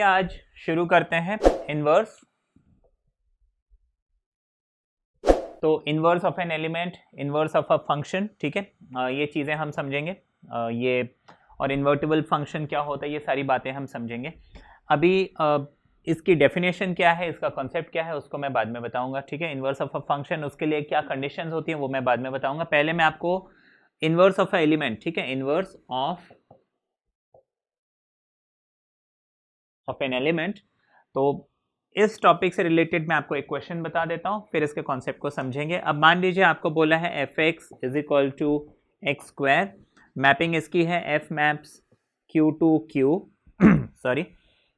आज शुरू करते हैं इनवर्स। तो inverse of an element, inverse of a function, ठीक है, ये चीज़ें हम समझेंगे। ये और इन्वर्टिबल फंक्शन क्या होता है, ये सारी बातें हम समझेंगे। अभी इसकी डेफिनेशन क्या है, इसका कॉन्सेप्ट क्या है, उसको मैं बाद में बताऊंगा, ठीक है। इनवर्स ऑफ अ फंक्शन, उसके लिए क्या कंडीशंस होती हैं वो मैं बाद में बताऊंगा। पहले मैं आपको इनवर्स ऑफ अ एलिमेंट, ठीक है, इनवर्स ऑफ एन एलिमेंट, तो इस टॉपिक से रिलेटेड मैं आपको एक क्वेश्चन बता देता हूं, फिर इसके कॉन्सेप्ट को समझेंगे। अब मान लीजिए आपको बोला है f x is equal to x square, mapping इसकी है f maps q to q sorry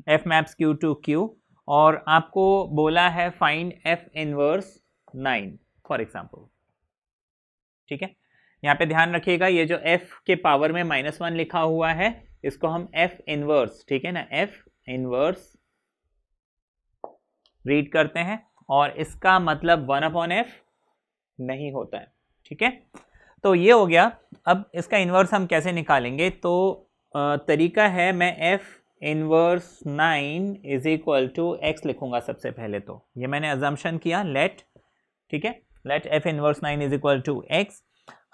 f maps q to q, और आपको बोला है find f inverse 9 for example, ठीक है। यहाँ पे ध्यान रखिएगा, ये जो f के पावर में -1 लिखा हुआ है इसको हम f इनवर्स, ठीक है ना, f इनवर्स रीड करते हैं, और इसका मतलब 1/f नहीं होता है, ठीक है। तो ये हो गया। अब इसका इनवर्स हम कैसे निकालेंगे, तो तरीका है, मैं f inverse 9 is equal to x लिखूंगा सबसे पहले। तो ये मैंने अजम्पशन किया, लेट, ठीक है, let f inverse 9 is equal to x।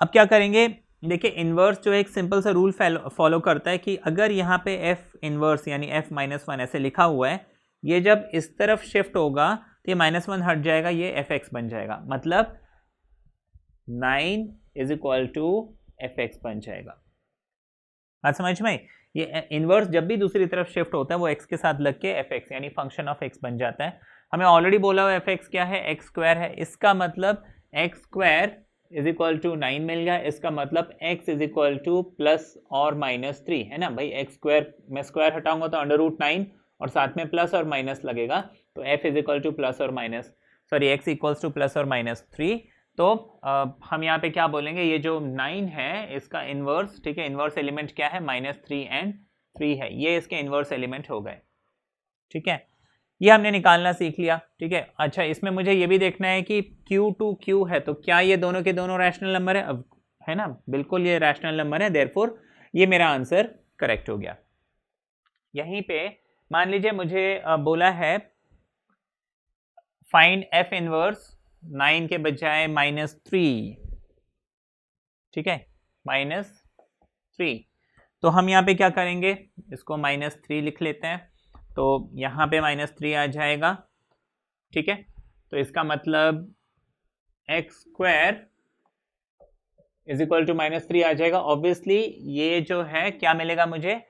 अब क्या करेंगे, देखिए इनवर्स जो एक सिंपल सा रूल फॉलो करता है कि अगर यहाँ पे f इनवर्स यानी f -1 ऐसे लिखा हुआ है, ये जब इस तरफ शिफ्ट होगा तो ये -1 हट जाएगा, ये fx बन जाएगा, मतलब 9 इज इक्वल टू fx बन जाएगा। बात समझ में? ये इनवर्स जब भी दूसरी तरफ शिफ्ट होता है वो x के साथ लग के fx यानी फंक्शन ऑफ x बन जाता है। हमें ऑलरेडी बोला हुआ fx क्या है, x स्क्वायर है, इसका मतलब x square is equal to 9 मिल गया, इसका मतलब x is equal to plus और -3 है ना भाई। x स्क्वायर में स्क्वायर हटाऊंगा तो √9 और साथ में प्लस और माइनस लगेगा, तो f is equal to plus और minus, sorry x equals to plus और -3। तो हम यहाँ पे क्या बोलेंगे, ये जो 9 है इसका इनवर्स, ठीक है, इनवर्स एलिमेंट क्या है, -3 एंड 3 है, ये इसके इनवर्स एलिमेंट हो गए, ठीक है। ये हमने निकालना सीख लिया, ठीक है। अच्छा, इसमें मुझे ये भी देखना है कि Q टू Q है, तो क्या ये दोनों के दोनों रैशनल नंबर है, अब है ना, बिल्कुल ये रैशनल नंबर है, देयरफॉर ये मेरा आंसर करेक्ट हो गया। यहीं पे मान लीजिए मुझे बोला है फाइंड f इनवर्स 9 के बजाय -3, ठीक है, -3, तो हम यहाँ पे क्या करेंगे, इसको -3 लिख लेते हैं, तो यहाँ पे -3 आ जाएगा, ठीक है। तो इसका मतलब x square is equal to -3 आ जाएगा। ऑब्वियसली ये जो है क्या मिलेगा मुझे,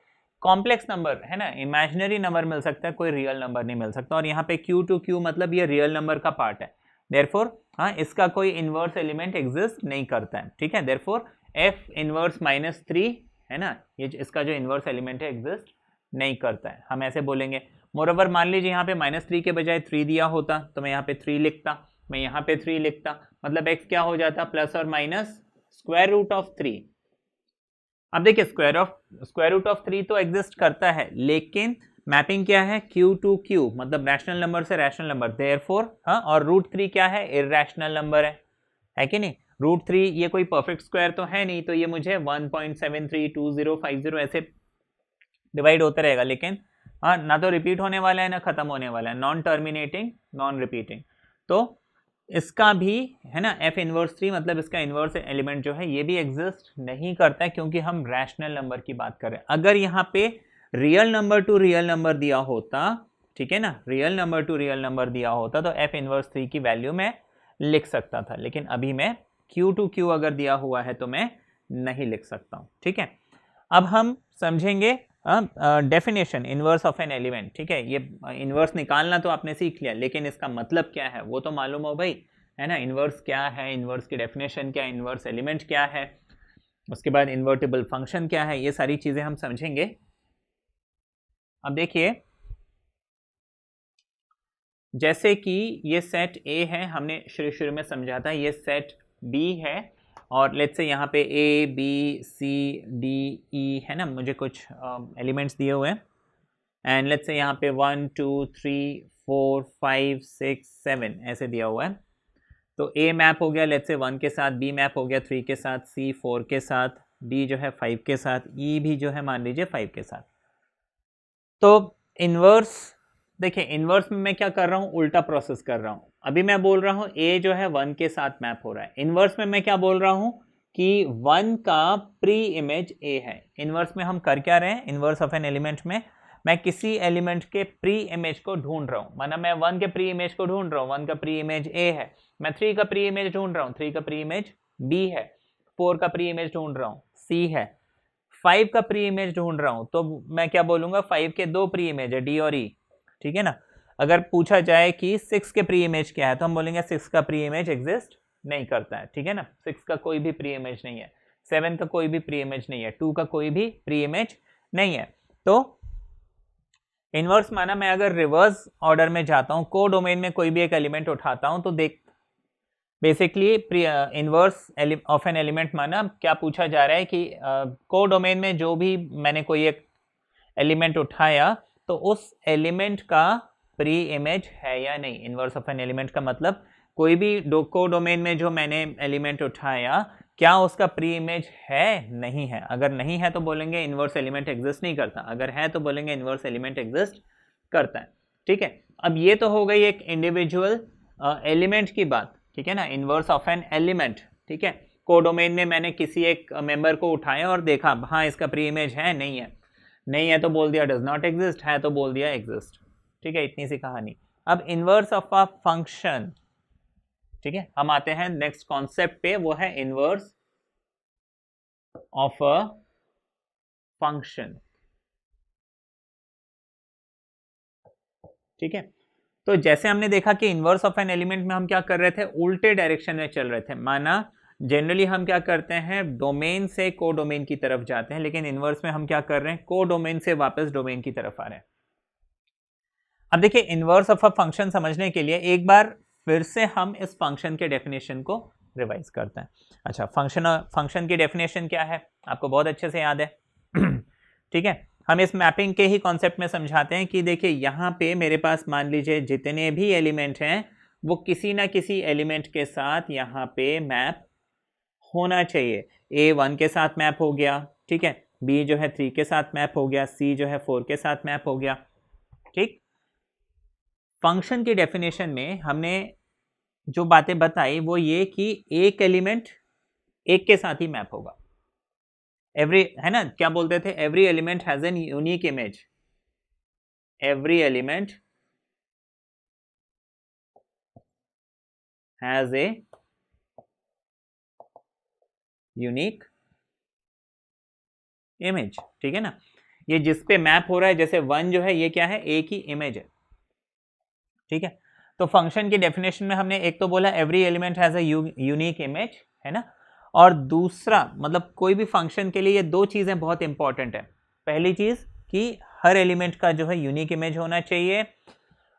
कॉम्प्लेक्स नंबर है ना, इमेजिनरी नंबर मिल सकता है, कोई रियल नंबर नहीं मिल सकता, और यहाँ पे Q टू Q मतलब ये रियल नंबर का पार्ट है, देयरफॉर हाँ इसका कोई इनवर्स एलिमेंट एग्जिस्ट नहीं करता है, ठीक है। देयरफॉर f इनवर्स -3 है ना, ये इसका जो इनवर्स एलिमेंट है एग्जिस्ट नहीं करता है, हम ऐसे बोलेंगे। मोरओवर मान लीजिए यहाँ पे -3 के बजाय 3 दिया होता तो मैं यहाँ पे 3 लिखता, मैं यहाँ पे 3 लिखता, मतलब x क्या हो जाता, प्लस और माइनस स्क्वायर रूट ऑफ 3। अब देखिए स्क्वायर रूट ऑफ 3 तो एग्जिस्ट करता है, लेकिन मैपिंग क्या है, Q टू Q, मतलब रैशनल नंबर से रैशनल नंबर, देयरफॉर हाँ, और √3 क्या है, इरैशनल नंबर है कि नहीं। √3 ये कोई परफेक्ट स्क्वायर तो है नहीं, तो ये मुझे 1.732050 ऐसे डिवाइड होता रहेगा, लेकिन हाँ ना तो रिपीट होने वाला है ना खत्म होने वाला है, नॉन टर्मिनेटिंग नॉन रिपीटिंग। तो इसका भी है ना f इनवर्स 3 मतलब इसका इनवर्स एलिमेंट जो है ये भी एग्जिस्ट नहीं करता है, क्योंकि हम रैशनल नंबर की बात कर रहे हैं। अगर यहाँ पे real number two real number दिया होता, ठीक है ना, real number two real number दिया होता तो f इनवर्स 3 की वैल्यू मैं लिख सकता था, लेकिन अभी मैं Q टू Q अगर दिया हुआ है तो मैं नहीं लिख सकता हूँ, ठीक है। अब हम समझेंगे definition inverse of an element, ठीक है। ये इनवर्स निकालना तो आपने सीख लिया, लेकिन इसका मतलब क्या है वो तो मालूम हो भाई, है ना। इनवर्स क्या है, इनवर्स की डेफिनेशन क्या है, इनवर्स एलिमेंट क्या है, उसके बाद इन्वर्टिबल फंक्शन क्या है, ये सारी चीजें हम समझेंगे। अब देखिए, जैसे कि ये सेट A है, हमने शुरू में समझा था, ये सेट B है, और लेट्स से यहाँ पे A B C D E है ना, मुझे कुछ एलिमेंट्स दिए हुए हैं, एंड लेट्स से यहाँ पे 1 2 3 4 5 6 7 ऐसे दिया हुआ है। तो A मैप हो गया लेट्स से 1 के साथ, B मैप हो गया 3 के साथ, C 4 के साथ, D जो है 5 के साथ, E भी जो है मान लीजिए 5 के साथ। तो इन्वर्स, देखिए इन्वर्स में मैं क्या कर रहा हूँ, उल्टा प्रोसेस कर रहा हूँ। अभी मैं बोल रहा हूँ ए जो है 1 के साथ मैप हो रहा है, इन्वर्स में मैं क्या बोल रहा हूँ कि 1 का प्री इमेज ए है। इन्वर्स में हम कर क्या रहे हैं, इन्वर्स ऑफ एन एलिमेंट में मैं किसी एलिमेंट के प्री इमेज को ढूंढ रहा हूँ, माना मैं 1 के प्री इमेज को ढूंढ रहा हूँ, 1 का प्री इमेज ए है, मैं 3 का प्री इमेज ढूंढ रहा हूँ, 3 का प्री इमेज बी है, 4 का प्री इमेज ढूंढ रहा हूँ, सी है, 5 का प्री इमेज ढूंढ रहा हूँ, तो मैं क्या बोलूंगा, 5 के 2 प्री इमेज है, डी और ई, ठीक है ना। अगर पूछा जाए कि 6 के प्री इमेज क्या है, तो हम बोलेंगे 6 का प्री इमेज एग्जिस्ट नहीं करता है, ठीक है ना, 6 का कोई भी प्री इमेज नहीं है, 7 का कोई भी प्री इमेज नहीं है, 2 का कोई भी प्री इमेज नहीं है। तो इनवर्स माना मैं अगर रिवर्स ऑर्डर में जाता हूं, को डोमेन में कोई भी एक एलिमेंट उठाता हूं, तो देख basically inverse of an element माना क्या पूछा जा रहा है कि को डोमेन में जो भी मैंने कोई एक एलिमेंट उठाया तो उस एलिमेंट का प्री इमेज है या नहीं। इनवर्स ऑफ एन एलिमेंट का मतलब कोई भी को डोमेन में जो मैंने एलिमेंट उठाया क्या उसका प्री इमेज है नहीं है। अगर नहीं है तो बोलेंगे इनवर्स एलिमेंट एग्जिस्ट नहीं करता, अगर है तो बोलेंगे इनवर्स एलिमेंट एग्जिस्ट करता है, ठीक है। अब ये तो हो गई एक इंडिविजुअल एलिमेंट की बात, ठीक है ना, इनवर्स ऑफ एन एलिमेंट, ठीक है। कोडोमेन में मैंने किसी एक मेंबर को उठाया और देखा हाँ इसका प्री इमेज है नहीं है, नहीं है तो बोल दिया डज नॉट एग्जिस्ट, है तो बोल दिया एग्जिस्ट, ठीक है, इतनी सी कहानी। अब इनवर्स ऑफ अ फंक्शन, ठीक है, हम आते हैं नेक्स्ट कॉन्सेप्ट पे, वो है इनवर्स ऑफ अ फंक्शन, ठीक है। तो जैसे हमने देखा कि इनवर्स ऑफ एन एलिमेंट में हम क्या कर रहे थे, उल्टे डायरेक्शन में चल रहे थे, माना जनरली हम क्या करते हैं डोमेन से को डोमेन की तरफ जाते हैं, लेकिन इनवर्स में हम क्या कर रहे हैं को डोमेन से वापस डोमेन की तरफ आ रहे हैं। अब देखिए इनवर्स ऑफ अ फंक्शन समझने के लिए एक बार फिर से हम इस फंक्शन के डेफिनेशन को रिवाइज करते हैं। अच्छा, फंक्शन की डेफिनेशन क्या है आपको बहुत अच्छे से याद है ठीक है, हम इस मैपिंग के ही कॉन्सेप्ट में समझाते हैं कि देखिए यहाँ पे मेरे पास मान लीजिए जितने भी एलिमेंट हैं वो किसी ना किसी एलिमेंट के साथ यहाँ पे मैप होना चाहिए। ए 1 के साथ मैप हो गया, ठीक है, बी जो है 3 के साथ मैप हो गया, सी जो है 4 के साथ मैप हो गया, ठीक। फंक्शन की डेफिनेशन में हमने जो बातें बताई वो ये कि एक एलिमेंट एक के साथ ही मैप होगा, एवरी, है ना, क्या बोलते थे, every element has an unique image, every element has a unique image, ठीक है ना। ये जिस पे मैप हो रहा है, जैसे 1 जो है ये क्या है, एक ही इमेज है, ठीक है। तो फंक्शन की डेफिनेशन में हमने एक तो बोला every element has a unique image, है ना, और दूसरा मतलब कोई भी फंक्शन के लिए ये दो चीजें बहुत इंपॉर्टेंट है। पहली चीज कि हर एलिमेंट का जो है यूनिक इमेज होना चाहिए,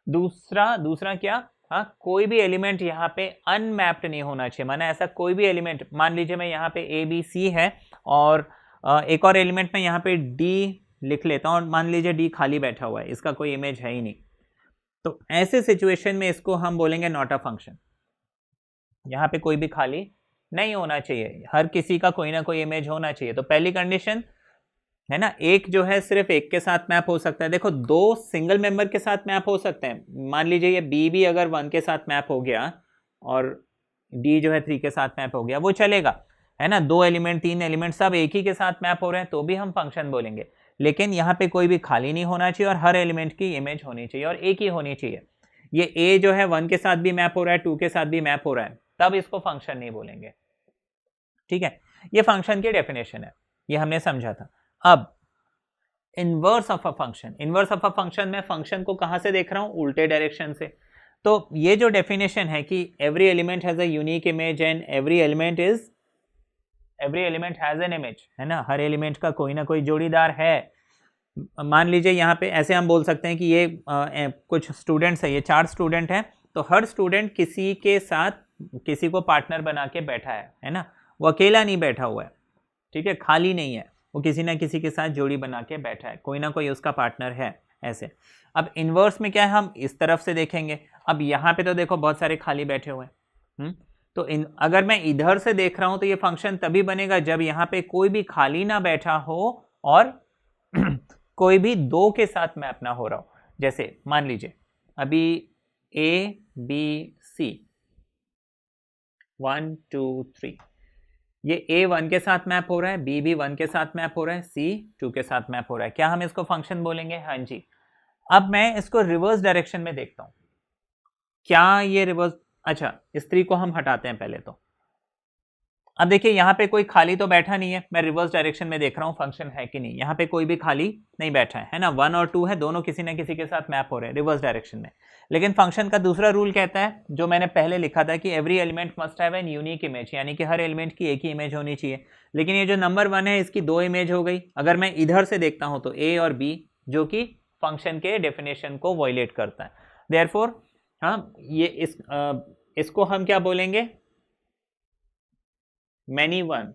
दूसरा क्या, हाँ कोई भी एलिमेंट यहाँ पे अनमैप्ड नहीं होना चाहिए, माना ऐसा कोई भी एलिमेंट, मान लीजिए मैं यहाँ पे ए बी सी है और एक और एलिमेंट में यहाँ पे डी लिख लेता हूँ और मान लीजिए डी खाली बैठा हुआ है, इसका कोई इमेज है ही नहीं, तो ऐसे सिचुएशन में इसको हम बोलेंगे नॉट अ फंक्शन। यहाँ पे कोई भी खाली नहीं होना चाहिए, हर किसी का कोई ना कोई इमेज होना चाहिए। तो पहली कंडीशन है ना, एक जो है सिर्फ एक के साथ मैप हो सकता है, देखो दो सिंगल मेंबर के साथ मैप हो सकते हैं, मान लीजिए ये बी भी अगर 1 के साथ मैप हो गया और डी जो है 3 के साथ मैप हो गया, वो चलेगा, है ना, 2 एलिमेंट 3 एलिमेंट सब एक ही के साथ मैप हो रहे हैं तो भी हम फंक्शन बोलेंगे। लेकिन यहाँ पे कोई भी खाली नहीं होना चाहिए और हर एलिमेंट की इमेज होनी चाहिए और एक ही होनी चाहिए। ये ए जो है 1 के साथ भी मैप हो रहा है, 2 के साथ भी मैप हो रहा है, तब इसको फंक्शन नहीं बोलेंगे, ठीक है। ये फंक्शन की डेफिनेशन है, ये हमने समझा था। अब inverse of a function, inverse of a function में फंक्शन को कहां से देख रहा हूं, उल्टे डायरेक्शन से। तो ये जो डेफिनेशन है कि every element has a unique image and every element has an image, है ना, हर एलिमेंट का कोई ना कोई जोड़ीदार है। मान लीजिए यहाँ पे ऐसे हम बोल सकते हैं कि ये कुछ स्टूडेंट्स है, ये 4 स्टूडेंट हैं, तो हर स्टूडेंट किसी के साथ किसी को पार्टनर बना के बैठा है ना, वो अकेला नहीं बैठा हुआ है, ठीक है, खाली नहीं है, वो किसी ना किसी के साथ जोड़ी बना के बैठा है, कोई ना कोई उसका पार्टनर है ऐसे। अब इनवर्स में क्या है, हम इस तरफ से देखेंगे, अब यहाँ पे तो देखो बहुत सारे खाली बैठे हुए हैं, तो अगर मैं इधर से देख रहा हूं तो ये फंक्शन तभी बनेगा जब यहाँ पे कोई भी खाली ना बैठा हो और कोई भी दो के साथ मैप ना हो रहा हो। जैसे मान लीजिए अभी ए बी सी 1 2 3, ये ए 1 के साथ मैप हो रहा है, बी भी 1 के साथ मैप हो रहा है, सी 2 के साथ मैप हो रहा है। क्या हम इसको फंक्शन बोलेंगे? हाँ जी। अब मैं इसको रिवर्स डायरेक्शन में देखता हूं, क्या ये रिवर्स, अच्छा इस 3 को हम हटाते हैं पहले। तो अब देखिए यहाँ पे कोई खाली तो बैठा नहीं है, मैं रिवर्स डायरेक्शन में देख रहा हूँ फंक्शन है कि नहीं, यहाँ पे कोई भी खाली नहीं बैठा है ना। 1 और 2 है, दोनों किसी ना किसी के साथ मैप हो रहे हैं रिवर्स डायरेक्शन में। लेकिन फंक्शन का दूसरा रूल कहता है, जो मैंने पहले लिखा था, कि every element must have an unique image, यानी कि हर एलिमेंट की एक ही इमेज होनी चाहिए। लेकिन ये जो नंबर 1 है इसकी 2 इमेज हो गई। अगर मैं इधर से देखता हूँ तो ए और बी, जो कि फंक्शन के डेफिनेशन को वायलेट करता है। देयरफॉर हाँ, ये इसको हम क्या बोलेंगे? Many one.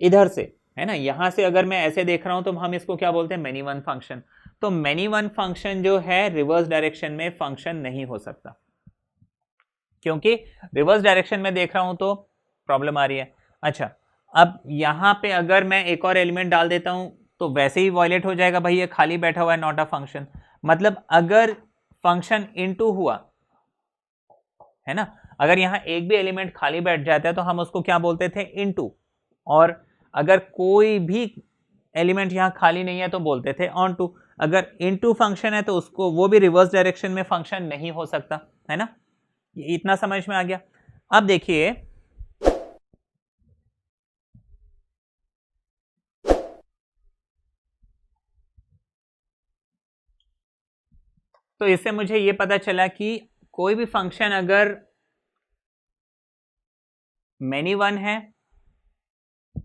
इधर से है ना, यहां से अगर मैं ऐसे देख रहा हूं तो हम इसको क्या बोलते हैं? Many one function. तो मैनी वन फंक्शन जो है रिवर्स डायरेक्शन में फंक्शन नहीं हो सकता, क्योंकि रिवर्स डायरेक्शन में देख रहा हूं तो प्रॉब्लम आ रही है। अच्छा, अब यहां पे अगर मैं एक और एलिमेंट डाल देता हूं तो वैसे ही वॉयलेट हो जाएगा, भाई ये खाली बैठा हुआ है, नॉट अ फंक्शन। मतलब अगर फंक्शन इनटू हुआ है ना, अगर यहाँ एक भी एलिमेंट खाली बैठ जाता है तो हम उसको क्या बोलते थे? इनटू। और अगर कोई भी एलिमेंट यहाँ खाली नहीं है तो बोलते थे ऑन टू। अगर इनटू फंक्शन है तो उसको, वो भी रिवर्स डायरेक्शन में फंक्शन नहीं हो सकता, है ना। ये इतना समझ में आ गया। अब देखिए तो इससे मुझे ये पता चला कि कोई भी फंक्शन अगर मैनी वन है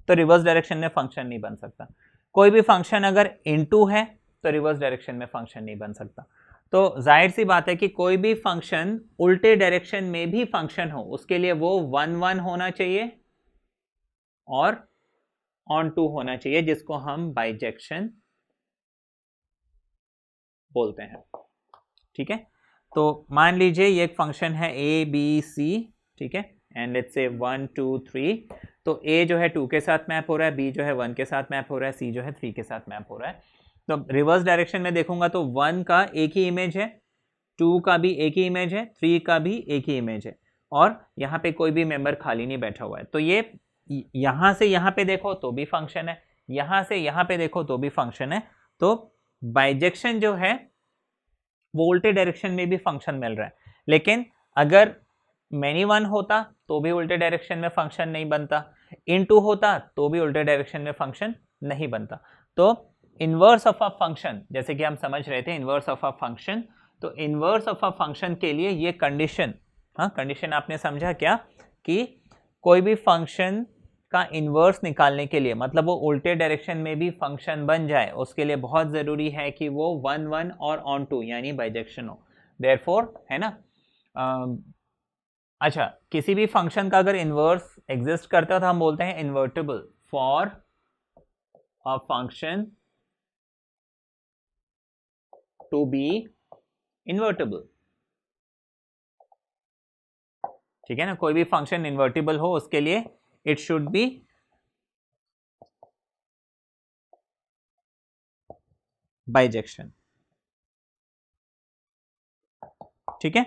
तो रिवर्स डायरेक्शन में फंक्शन नहीं बन सकता। कोई भी फंक्शन अगर इनटू है तो रिवर्स डायरेक्शन में फंक्शन नहीं बन सकता। तो जाहिर सी बात है कि कोई भी फंक्शन उल्टे डायरेक्शन में भी फंक्शन हो, उसके लिए वो 1 1 होना चाहिए और ऑन टू होना चाहिए, जिसको हम बाइजेक्शन बोलते हैं। ठीक है, तो मान लीजिए ये एक फंक्शन है ए बी सी, ठीक है, एंड लेट्स से 1 2 3। तो ए जो है 2 के साथ मैप हो रहा है, बी जो है 1 के साथ मैप हो रहा है, सी जो है 3 के साथ मैप हो रहा है। तो रिवर्स डायरेक्शन में देखूंगा तो 1 का एक ही इमेज है, 2 का भी एक ही इमेज है, 3 का भी एक ही इमेज है, और यहाँ पे कोई भी मेंबर खाली नहीं बैठा हुआ है। तो ये यहाँ से यहाँ पे देखो तो भी फंक्शन है, यहाँ से यहाँ पे देखो तो भी फंक्शन है। तो बाइजेक्शन जो है वो उल्टे डायरेक्शन में भी फंक्शन मिल रहा है। लेकिन अगर मैनी वन होता तो भी उल्टे डायरेक्शन में फंक्शन नहीं बनता, इनटू होता तो भी उल्टे डायरेक्शन में फंक्शन नहीं बनता। तो इनवर्स ऑफ अ फंक्शन, जैसे कि हम समझ रहे थे इनवर्स ऑफ अ फंक्शन, तो इनवर्स ऑफ अ फंक्शन के लिए ये कंडीशन, हाँ कंडीशन आपने समझा क्या? कि कोई भी फंक्शन का इनवर्स निकालने के लिए, मतलब वो उल्टे डायरेक्शन में भी फंक्शन बन जाए, उसके लिए बहुत जरूरी है कि वो 1 1 और ऑन टू यानी बाइजेक्शन हो। देयरफॉर है ना, अच्छा किसी भी फंक्शन का अगर इनवर्स एग्जिस्ट करता है तो हम बोलते हैं invertible for a function to be invertible. ठीक है ना, कोई भी फंक्शन इन्वर्टिबल हो उसके लिए इट शुड बी बाइजेक्शन। ठीक है,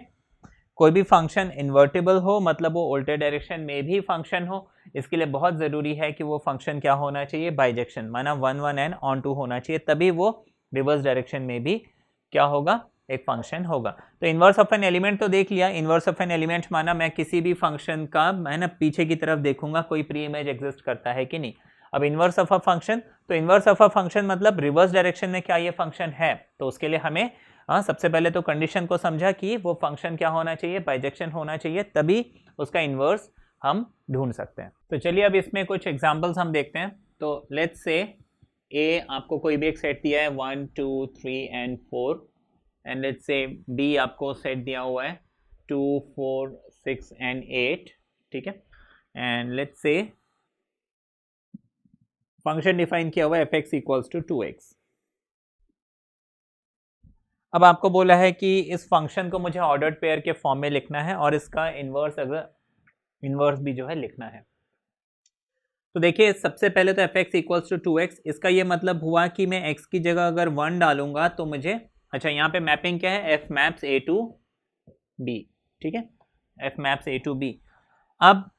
कोई भी फंक्शन इन्वर्टिबल हो मतलब वो उल्टे डायरेक्शन में भी फंक्शन हो, इसके लिए बहुत जरूरी है कि वो फंक्शन क्या होना चाहिए? बाइजेक्शन, माना 1 1 एंड ऑन टू होना चाहिए, तभी वो रिवर्स डायरेक्शन में भी क्या होगा? एक फंक्शन होगा। तो इनवर्स ऑफ एन एलिमेंट तो देख लिया। इनवर्स ऑफ एन एलिमेंट माना मैं किसी भी फंक्शन का, मैं ना पीछे की तरफ देखूंगा कोई प्री इमेज एग्जिस्ट करता है कि नहीं। अब इनवर्स ऑफ अ फंक्शन, तो इनवर्स ऑफ अ फंक्शन मतलब रिवर्स डायरेक्शन में क्या ये फंक्शन है? तो उसके लिए हमें सबसे पहले तो कंडीशन को समझा कि वो फंक्शन क्या होना चाहिए? बाइजेक्शन होना चाहिए, तभी उसका इनवर्स हम ढूंढ सकते हैं। तो चलिए अब इसमें कुछ एग्जांपल्स हम देखते हैं। तो लेट्स से ए आपको कोई भी एक सेट दिया है 1 2 3 and 4, and let's say b आपको सेट दिया हुआ है 2 4 6 एंड 8। ठीक है, एंड लेट्स से फंक्शन डिफाइन किया हुआ है f(x) = 2x। अब आपको बोला है कि इस फंक्शन को मुझे ऑर्डर्ड पेयर के फॉर्म में लिखना है और इसका इन्वर्स, अगर इन्वर्स भी जो है लिखना है। तो देखिए सबसे पहले तो F x equals to 2x, इसका ये मतलब हुआ कि मैं x की जगह अगर 1 डालूंगा तो मुझे, अच्छा यहाँ पे मैपिंग क्या है, f maps a to b, ठीक है, f maps a to b। अब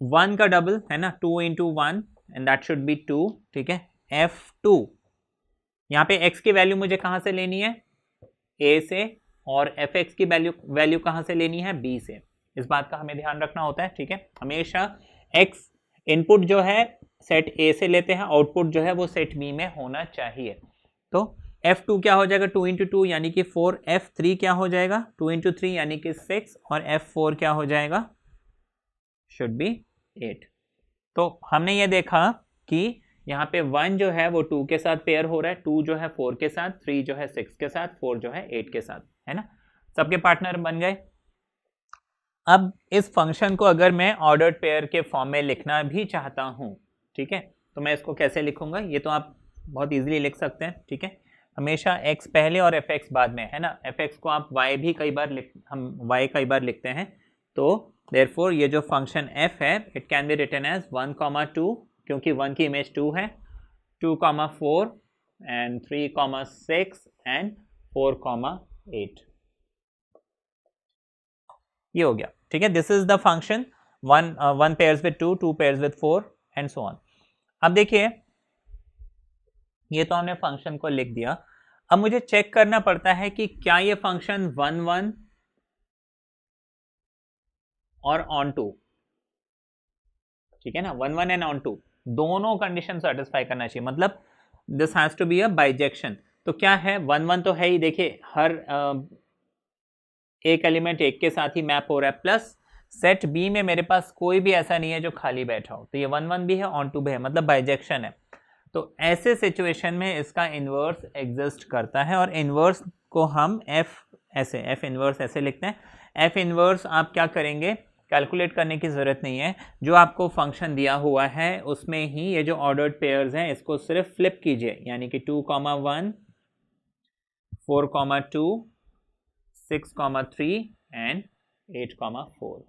1 का डबल है ना, 2 into 1 and that should be 2, ठीक है, f2। यहाँ पे x की वैल्यू मुझे कहाँ से लेनी है, a से, और fx की वैल्यू कहाँ से लेनी है, b से। इस बात का हमें ध्यान रखना होता है, ठीक है, हमेशा x इनपुट जो है सेट a से लेते हैं, आउटपुट जो है वो सेट b में होना चाहिए। तो f2 क्या हो जाएगा, 2 इंटू 2 यानी कि 4, f3 क्या हो जाएगा, 2 इंटू 3 यानी कि 6, और f4 क्या हो जाएगा, शुड बी 8। तो हमने ये देखा कि यहाँ पे 1 जो है वो 2 के साथ पेयर हो रहा है, 2 जो है 4 के साथ, 3 जो है 6 के साथ, 4 जो है 8 के साथ, है ना, सबके पार्टनर बन गए। अब इस फंक्शन को अगर मैं ऑर्डर्ड पेयर के फॉर्म में लिखना भी चाहता हूँ, ठीक है, तो मैं इसको कैसे लिखूंगा, ये तो आप बहुत इजीली लिख सकते हैं, ठीक है, हमेशा x पहले और fx बाद में, है ना, fx को आप y भी कई बार हम y कई बार लिखते हैं। तो देयरफॉर ये जो फंक्शन f है it can be written as 1, 2, क्योंकि 1 की इमेज 2 है, 2, 4 एंड 3, 6 एंड 4, 8, ये हो गया, ठीक है, this is the function 1 pairs with 2, 2 pairs with 4 and so on. अब देखिए ये तो हमने फंक्शन को लिख दिया, अब मुझे चेक करना पड़ता है कि क्या ये फंक्शन 1, 1 और ऑन टू, ठीक है ना, 1, 1 एंड ऑन टू दोनों कंडीशन सेटिस्फाई करना चाहिए, मतलब this has to be a bijection. तो क्या है, 1, 1 तो है ही, देखिए हर एक एलिमेंट एक के साथ ही मैप हो रहा है, प्लस सेट बी में मेरे पास कोई भी ऐसा नहीं है जो खाली बैठा हो, तो ये 1, 1 भी है, ऑन टू भी है, मतलब बाइजेक्शन है। तो ऐसे सिचुएशन में इसका इन्वर्स एग्जिस्ट करता है, और इन्वर्स को हम एफ इन्वर्स ऐसे लिखते हैं। एफ इन्वर्स आप क्या करेंगे, कैलकुलेट करने की ज़रूरत नहीं है, जो आपको फंक्शन दिया हुआ है उसमें ही ये जो ऑर्डर्ड पेयर्स हैं इसको सिर्फ फ्लिप कीजिए, यानी कि 2, 1, 4, 2, 6, 3 एंड 8, 4,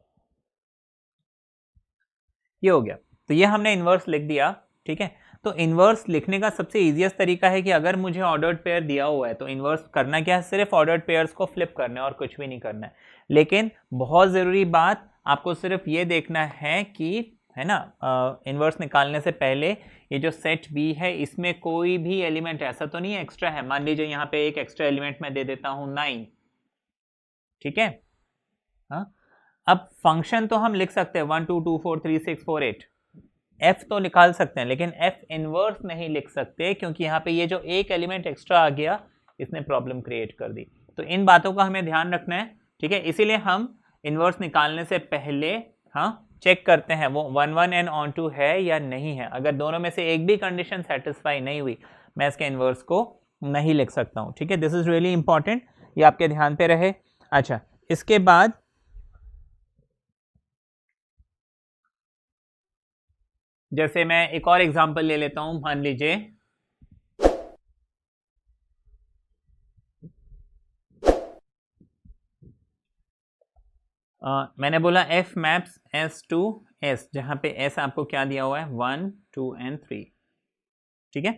ये हो गया। तो ये हमने इन्वर्स लिख दिया, ठीक है। तो इन्वर्स लिखने का सबसे इजीएस्ट तरीका है कि अगर मुझे ऑर्डर्ड पेयर दिया हुआ है तो इन्वर्स करना क्या है, सिर्फ ऑर्डर्ड पेयर्स को फ्लिप करना है और कुछ भी नहीं करना है। लेकिन बहुत ज़रूरी बात, आपको सिर्फ ये देखना है कि, है ना, इन्वर्स निकालने से पहले ये जो सेट बी है इसमें कोई भी एलिमेंट ऐसा तो नहीं है एक्स्ट्रा है। मान लीजिए यहाँ पे एक एक्स्ट्रा एलिमेंट मैं दे देता हूँ 9, ठीक है। हाँ, अब फंक्शन तो हम लिख सकते हैं 1, 2, 2, 4, 3, 6, 4, 8, एफ तो निकाल सकते हैं, लेकिन एफ इनवर्स नहीं लिख सकते, क्योंकि यहाँ पे ये जो एक एलिमेंट एक्स्ट्रा आ गया इसने प्रॉब्लम क्रिएट कर दी। तो इन बातों का हमें ध्यान रखना है, ठीक है। इसीलिए हम इनवर्स निकालने से पहले हाँ चेक करते हैं वो 1, 1 एंड ऑन टू है या नहीं है। अगर दोनों में से एक भी कंडीशन सेटिस्फाई नहीं हुई, मैं इसके इनवर्स को नहीं लिख सकता हूँ, ठीक है। दिस इज रियली इंपॉर्टेंट, ये आपके ध्यान पे रहे। अच्छा, इसके बाद जैसे मैं एक और एग्जांपल ले लेता हूं, मान लीजिए मैंने बोला f maps s to s, जहां पे एस आपको क्या दिया हुआ है, 1, 2 एंड 3, ठीक है,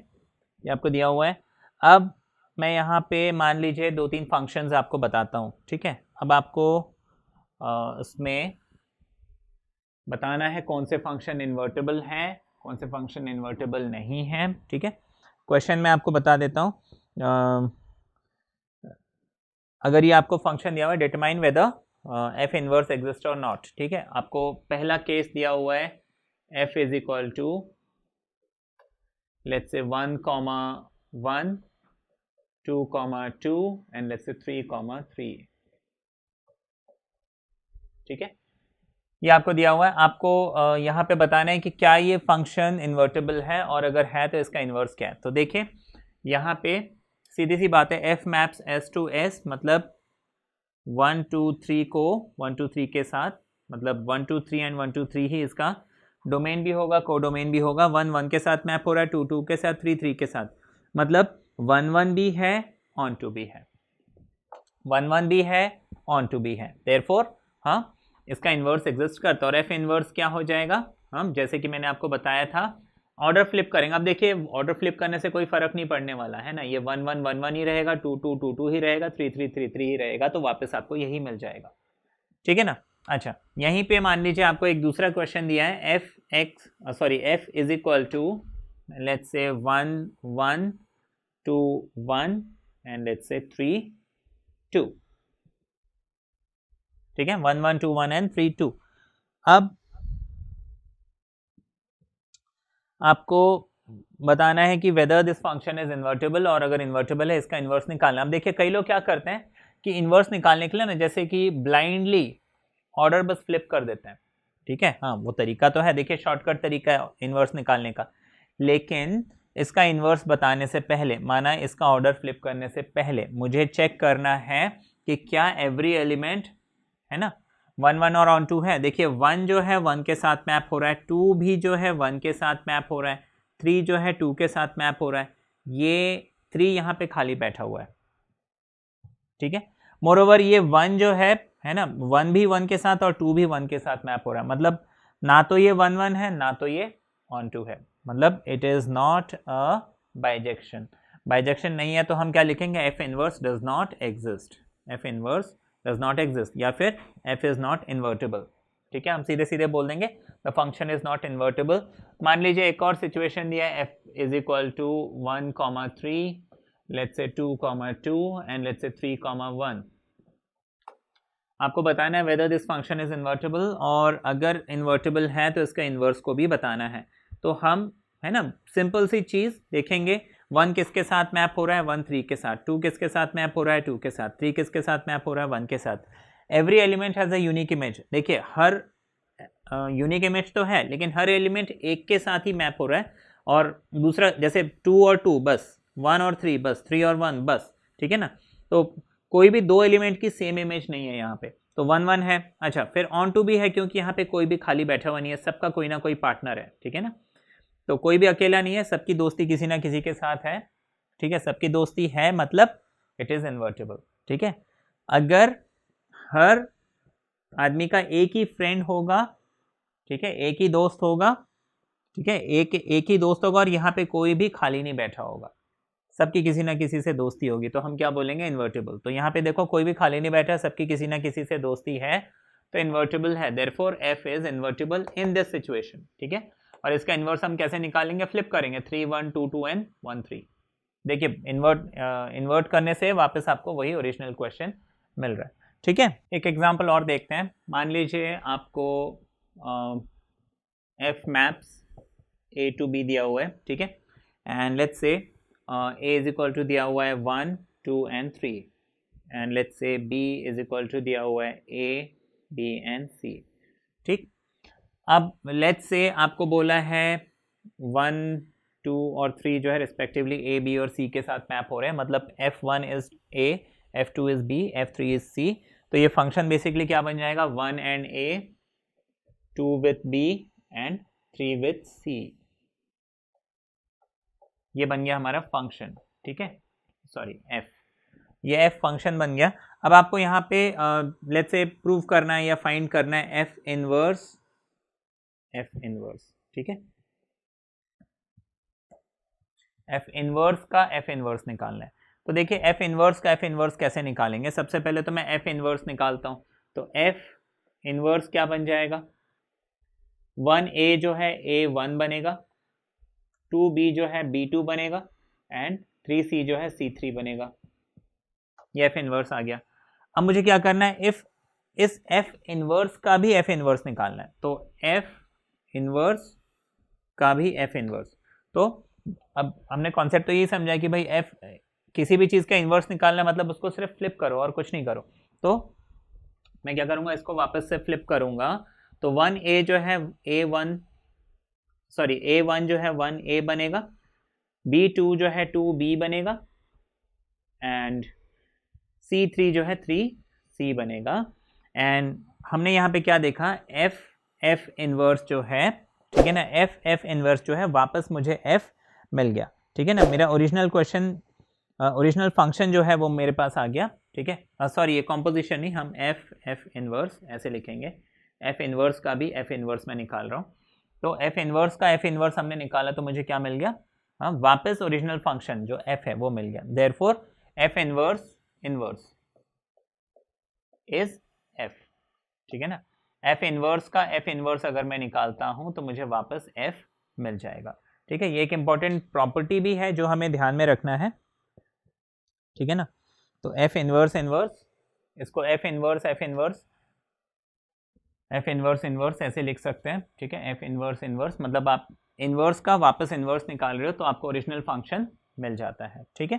ये आपको दिया हुआ है। अब मैं यहाँ पे मान लीजिए 2-3 फंक्शंस आपको बताता हूँ, ठीक है। अब आपको इसमें बताना है कौन से फंक्शन इन्वर्टेबल हैं, कौन से फंक्शन इन्वर्टेबल नहीं हैं, ठीक है। क्वेश्चन मैं आपको बता देता हूँ, अगर ये आपको फंक्शन दिया हुआ है determine whether f inverse exist और नॉट, ठीक है। आपको पहला केस दिया हुआ है f is equal to let's say 1, 1, 2, 2 and let's से 3, 3, ठीक है। ये आपको दिया हुआ है, आपको यहाँ पे बताना है कि क्या ये फंक्शन इन्वर्टेबल है, और अगर है तो इसका इन्वर्स क्या है। तो देखिए यहाँ पे सीधी सी बात है, f maps s to s, मतलब 1, 2, 3 को 1, 2, 3 के साथ, मतलब 1, 2, 3 एंड 1, 2, 3 ही इसका डोमेन भी होगा, को डोमेन भी होगा। 1, 1 के साथ मैप हो रहा है, 2, 2 के साथ, 3, 3 के साथ, मतलब 1, 1 भी है, ऑन टू भी है, 1, 1 भी है, ऑन टू भी है। देयरफॉर हाँ इसका इन्वर्स एग्जिस्ट करता है, और एफ इन्वर्स क्या हो जाएगा, हम जैसे कि मैंने आपको बताया था ऑर्डर फ्लिप करेंगे। अब देखिए ऑर्डर फ्लिप करने से कोई फर्क नहीं पड़ने वाला है ना, ये 1 1 1 1 ही रहेगा, 2 2 2 2 ही रहेगा, 3 3 3 3 ही रहेगा, तो वापस आपको यही मिल जाएगा, ठीक है ना। अच्छा यहीं पे मान लीजिए आपको एक दूसरा क्वेश्चन दिया है, f is equal to let's say 1 1 2 1 and let's से 3 2, ठीक है, 1 1 2 1 एंड 3 2। अब आपको बताना है कि whether this function is invertible, और अगर इन्वर्टेबल है इसका इन्वर्स निकालना। अब देखिए कई लोग क्या करते हैं कि इन्वर्स निकालने के लिए ना जैसे कि ब्लाइंडली ऑर्डर बस फ्लिप कर देते हैं, ठीक है, हाँ वो तरीका तो है, देखिए शॉर्टकट तरीका है इन्वर्स निकालने का, लेकिन इसका इन्वर्स बताने से पहले, माना इसका ऑर्डर फ्लिप करने से पहले मुझे चेक करना है कि क्या एवरी एलिमेंट है ना 1 1 और ऑन 2 है। देखिए 1 जो है 1 के साथ मैप हो रहा है, 2 भी जो है 1 के साथ मैप हो रहा है, 3 जो है 2 के साथ मैप हो रहा है, ये 3 यहाँ पे खाली बैठा हुआ है, ठीक है। मोरोवर ये 1 जो है ना 1 भी 1 के साथ और 2 भी 1 के साथ मैप हो रहा है, मतलब ना तो ये 1 1 है ना तो ये ऑन 2 है, मतलब it is not a bijection. Bijection नहीं है तो हम क्या लिखेंगे, F inverse does not exist, F inverse does not exist, या फिर एफ इज नॉट इन्वर्टेबल, ठीक है, हम सीधे सीधे बोल देंगे the function is not invertible. मान लीजिए एक और सिचुएशन दिया है, एफ इज इक्वल टू 1 3 लेट्स से 2 2 एंड लेट्स से 3 1। आपको बताना है whether this function is invertible, और अगर इन्वर्टेबल है तो इसका इन्वर्स को भी बताना है। तो हम है ना सिंपल सी चीज देखेंगे, 1 किसके साथ मैप हो रहा है, 1 3 के साथ, 2 किसके साथ मैप हो रहा है, 2 के साथ, 3 किसके साथ मैप हो रहा है, 1 के साथ। Every element has a unique image, देखिए हर यूनिक इमेज तो है लेकिन हर एलिमेंट एक के साथ ही मैप हो रहा है, और दूसरा जैसे 2 और 2 बस, 1 और 3 बस, 3 और 1 बस, ठीक है ना। तो कोई भी दो एलिमेंट की सेम इमेज नहीं है यहाँ पे, तो 1 1 है। अच्छा फिर ऑन 2 भी है क्योंकि यहाँ पे कोई भी खाली बैठा हुआ नहीं है, सबका कोई ना कोई पार्टनर है, ठीक है ना, तो कोई भी अकेला नहीं है, सबकी दोस्ती किसी ना किसी के साथ है, ठीक है, सबकी दोस्ती है मतलब इट इज इन्वर्टेबल, ठीक है। अगर हर आदमी का एक ही फ्रेंड होगा, ठीक है, एक ही दोस्त होगा, ठीक है, एक ही दोस्त होगा और यहाँ पे कोई भी खाली नहीं बैठा होगा, सबकी किसी ना किसी से दोस्ती होगी, तो हम क्या बोलेंगे, इन्वर्टेबल। तो यहाँ पे देखो कोई भी खाली नहीं बैठा, सबकी किसी ना किसी से दोस्ती है, तो इन्वर्टेबल है, therefore F is invertible in this situation, ठीक है। और इसका इन्वर्स हम कैसे निकालेंगे, फ्लिप करेंगे, 3 1 2 2 एंड 1 3। देखिए इन्वर्ट करने से वापस आपको वही ओरिजिनल क्वेश्चन मिल रहा है, ठीक है। एक एग्जाम्पल और देखते हैं, मान लीजिए आपको f maps a to b दिया हुआ है, ठीक है, एंड लेट्स से ए इज इक्वल टू दिया हुआ है 1 2 and 3, and let's say b is equal to दिया हुआ है ए बी एंड सी, ठीक। अब लेट्स से आपको बोला है 1 2 और 3 जो है रिस्पेक्टिवली ए बी और सी के साथ मैप हो रहे हैं, मतलब f1 is a, f2 is b, f3 is c, तो ये फंक्शन बेसिकली क्या बन जाएगा, 1 and a, 2 with b and 3 with c, ये बन गया हमारा फंक्शन, ठीक है, सॉरी एफ, ये एफ फंक्शन बन गया। अब आपको यहाँ पे लेट्स से प्रूव करना है या फाइंड करना है एफ इनवर्स, ठीक है, एफ इनवर्स का एफ इनवर्स निकालना है। तो देखिए एफ इनवर्स का एफ इनवर्स कैसे निकालेंगे, सबसे पहले तो मैं एफ इनवर्स निकालता हूँ, तो एफ इनवर्स क्या बन जाएगा, 1a जो है a1 बनेगा, 2b जो है b2 बनेगा, एंड 3c जो है c3 बनेगा, ये एफ इनवर्स आ गया। अब मुझे क्या करना है, इस एफ इनवर्स का भी एफ इनवर्स निकालना है, तो एफ इनवर्स का भी एफ इनवर्स। तो अब हमने कॉन्सेप्ट तो यही समझा कि भाई एफ किसी भी चीज़ का इन्वर्स निकालना मतलब उसको सिर्फ फ्लिप करो और कुछ नहीं करो, तो मैं क्या करूँगा, इसको वापस से फ्लिप करूँगा, तो 1a जो है a1 जो है 1a बनेगा, b2 जो है 2b बनेगा, एंड c3 जो है 3c बनेगा। एंड हमने यहाँ पे क्या देखा, f इनवर्स जो है, ठीक है ना, f इनवर्स जो है वापस मुझे f मिल गया, ठीक है ना, मेरा ओरिजिनल क्वेश्चन ओरिजिनल फंक्शन जो है वो मेरे पास आ गया, ठीक है। सॉरी ये कॉम्पोजिशन नहीं, हम f इनवर्स ऐसे लिखेंगे, f इनवर्स का भी f इनवर्स मैं निकाल रहा हूँ, तो एफ इनवर्स का एफ इनवर्स हमने निकाला तो मुझे क्या मिल गया, हाँ वापस ओरिजिनल फंक्शन जो एफ है वो मिल गया। Therefore F inverse inverse is F, ठीक है ना। एफ इनवर्स का एफ इनवर्स अगर मैं निकालता हूं तो मुझे वापस एफ मिल जाएगा, ठीक है। ये एक इंपॉर्टेंट प्रॉपर्टी भी है जो हमें ध्यान में रखना है, ठीक है ना। तो एफ इनवर्स इनवर्स, इसको F inverse F inverse F inverse inverse ऐसे लिख सकते हैं, ठीक है। एफ इनवर्स इनवर्स मतलब आप इनवर्स का वापस इनवर्स निकाल रहे हो तो आपको ओरिजिनल फंक्शन मिल जाता है, ठीक है।